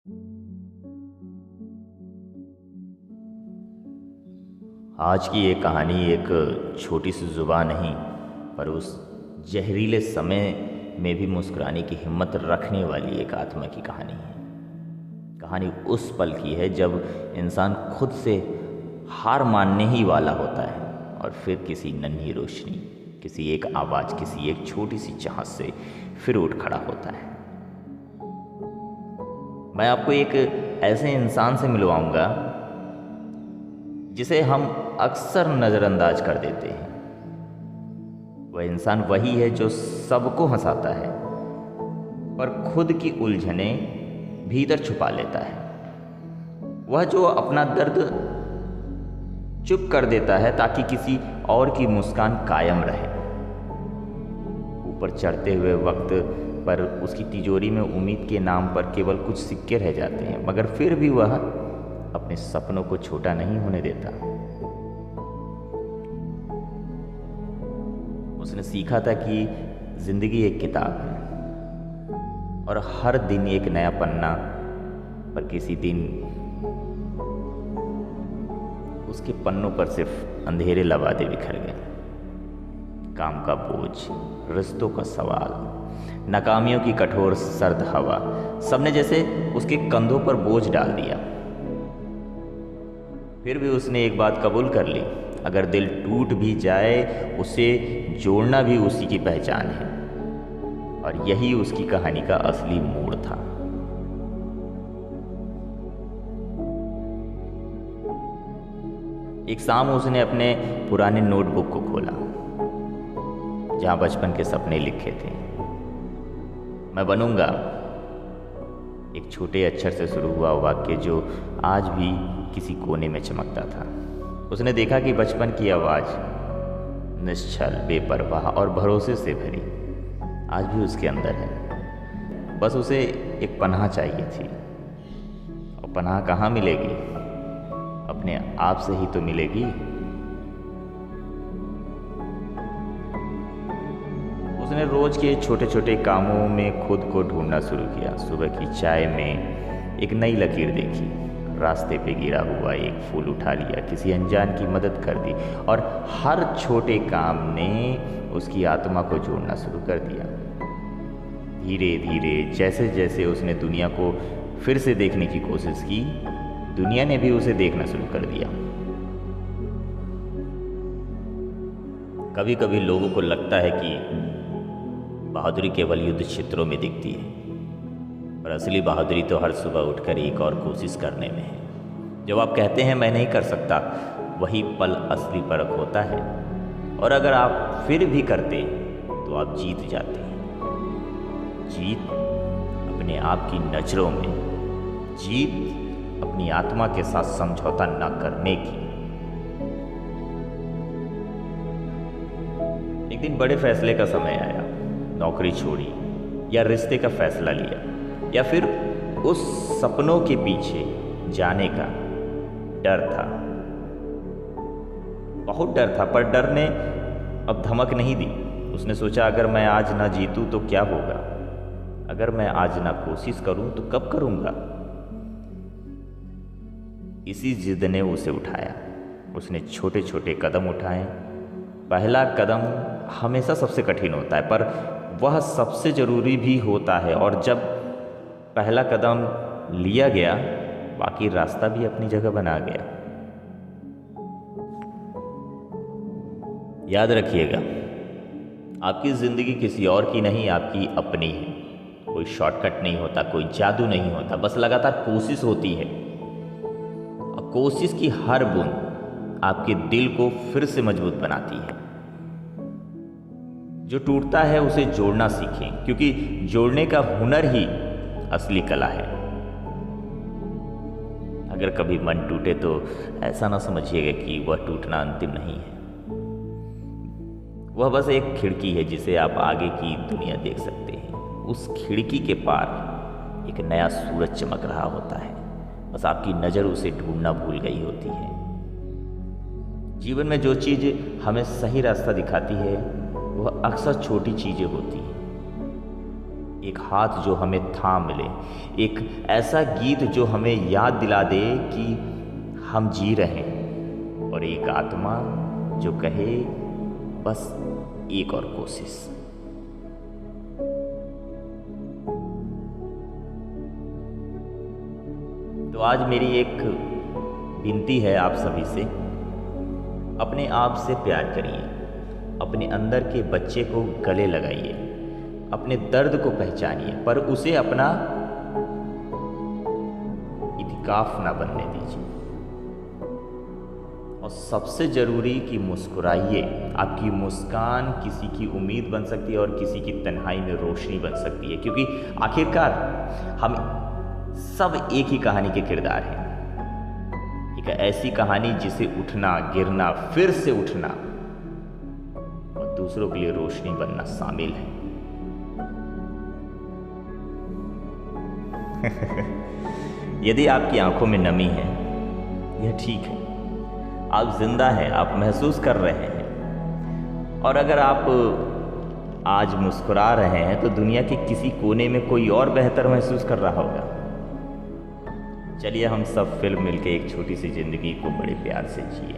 आज की ये कहानी एक छोटी सी जुबान नहीं, पर उस जहरीले समय में भी मुस्कुराने की हिम्मत रखने वाली एक आत्मा की कहानी है। कहानी उस पल की है जब इंसान खुद से हार मानने ही वाला होता है और फिर किसी नन्ही रोशनी, किसी एक आवाज़, किसी एक छोटी सी चाहत से फिर उठ खड़ा होता है। मैं आपको एक ऐसे इंसान से मिलवाऊंगा जिसे हम अक्सर नज़रअंदाज कर देते हैं। वह इंसान वही है जो सबको हंसाता है पर खुद की उलझने भीतर छुपा लेता है। वह जो अपना दर्द चुप कर देता है ताकि किसी और की मुस्कान कायम रहे। ऊपर चढ़ते हुए वक्त पर उसकी तिजोरी में उम्मीद के नाम पर केवल कुछ सिक्के रह जाते हैं, मगर फिर भी वह अपने सपनों को छोटा नहीं होने देता। उसने सीखा था कि जिंदगी एक किताब है और हर दिन एक नया पन्ना, पर किसी दिन उसके पन्नों पर सिर्फ अंधेरे लबादे बिखर गए। काम का बोझ, रिश्तों का सवाल, नाकामियों की कठोर सर्द हवा, सबने जैसे उसके कंधों पर बोझ डाल दिया। फिर भी उसने एक बात कबूल कर ली, अगर दिल टूट भी जाए उसे जोड़ना भी उसी की पहचान है। और यही उसकी कहानी का असली मोड़ था। एक शाम उसने अपने पुराने नोटबुक को खोला जहां बचपन के सपने लिखे थे। मैं बनूंगा, एक छोटे अक्षर से शुरू हुआ वाक्य जो आज भी किसी कोने में चमकता था। उसने देखा कि बचपन की आवाज़ निश्चल, बेपरवाह और भरोसे से भरी आज भी उसके अंदर है। बस उसे एक पनाह चाहिए थी, और पनाह कहाँ मिलेगी? अपने आप से ही तो मिलेगी। उसने रोज के छोटे छोटे कामों में खुद को ढूंढना शुरू किया। सुबह की चाय में एक नई लकीर देखी, रास्ते पे गिरा हुआ एक फूल उठा लिया, किसी अनजान की मदद कर दी, और हर छोटे काम ने उसकी आत्मा को जोड़ना शुरू कर दिया। धीरे धीरे जैसे जैसे उसने दुनिया को फिर से देखने की कोशिश की, दुनिया ने भी उसे देखना शुरू कर दिया। कभी कभी लोगों को लगता है कि बहादुरी केवल युद्ध क्षेत्रों में दिखती है, पर असली बहादुरी तो हर सुबह उठकर एक और कोशिश करने में है। जब आप कहते हैं मैं नहीं कर सकता, वही पल असली परख होता है। और अगर आप फिर भी करते तो आप जीत जाते हैं। जीत अपने आप की नजरों में, जीत अपनी आत्मा के साथ समझौता न करने की। एक दिन बड़े फैसले का समय आया। नौकरी छोड़ी या रिश्ते का फैसला लिया, या फिर उस सपनों के पीछे जाने का डर था। बहुत डर था, पर डर ने अब धमक नहीं दी। उसने सोचा, अगर मैं आज ना जीतूं तो क्या होगा? अगर मैं आज ना कोशिश करूं तो कब करूंगा? इसी जिद ने उसे उठाया। उसने छोटे छोटे कदम उठाए। पहला कदम हमेशा सबसे कठिन होता है, पर वह सबसे जरूरी भी होता है। और जब पहला कदम लिया गया, बाकी रास्ता भी अपनी जगह बना गया। याद रखिएगा, आपकी जिंदगी किसी और की नहीं, आपकी अपनी है। कोई शॉर्टकट नहीं होता, कोई जादू नहीं होता, बस लगातार कोशिश होती है। और कोशिश की हर बूंद आपके दिल को फिर से मजबूत बनाती है। जो टूटता है उसे जोड़ना सीखें, क्योंकि जोड़ने का हुनर ही असली कला है। अगर कभी मन टूटे तो ऐसा ना समझिएगा कि वह टूटना अंतिम नहीं है। वह बस एक खिड़की है जिसे आप आगे की दुनिया देख सकते हैं। उस खिड़की के पार एक नया सूरज चमक रहा होता है, बस आपकी नज़र उसे ढूंढना भूल गई होती है। जीवन में जो चीज़ हमें सही रास्ता दिखाती है वह अक्सर छोटी चीज़ें होती हैं। एक हाथ जो हमें थाम ले, एक ऐसा गीत जो हमें याद दिला दे कि हम जी रहे हैं, और एक आत्मा जो कहे बस एक और कोशिश। तो आज मेरी एक विनती है आप सभी से, अपने आप से प्यार करिए, अपने अंदर के बच्चे को गले लगाइए, अपने दर्द को पहचानिए, पर उसे अपना इतिकाफ ना बनने दीजिए। और सबसे जरूरी कि मुस्कुराइए। आपकी मुस्कान किसी की उम्मीद बन सकती है और किसी की तन्हाई में रोशनी बन सकती है, क्योंकि आखिरकार हम सब एक ही कहानी के किरदार हैं। एक ऐसी कहानी जिसे उठना, गिरना, फिर से उठना और दूसरों के लिए रोशनी बनना शामिल है। यदि आपकी आंखों में नमी है, यह ठीक है, आप जिंदा हैं, आप महसूस कर रहे हैं। और अगर आप आज मुस्कुरा रहे हैं तो दुनिया के किसी कोने में कोई और बेहतर महसूस कर रहा होगा। चलिए हम सब फिल्म मिलके एक छोटी सी जिंदगी को बड़े प्यार से जिए।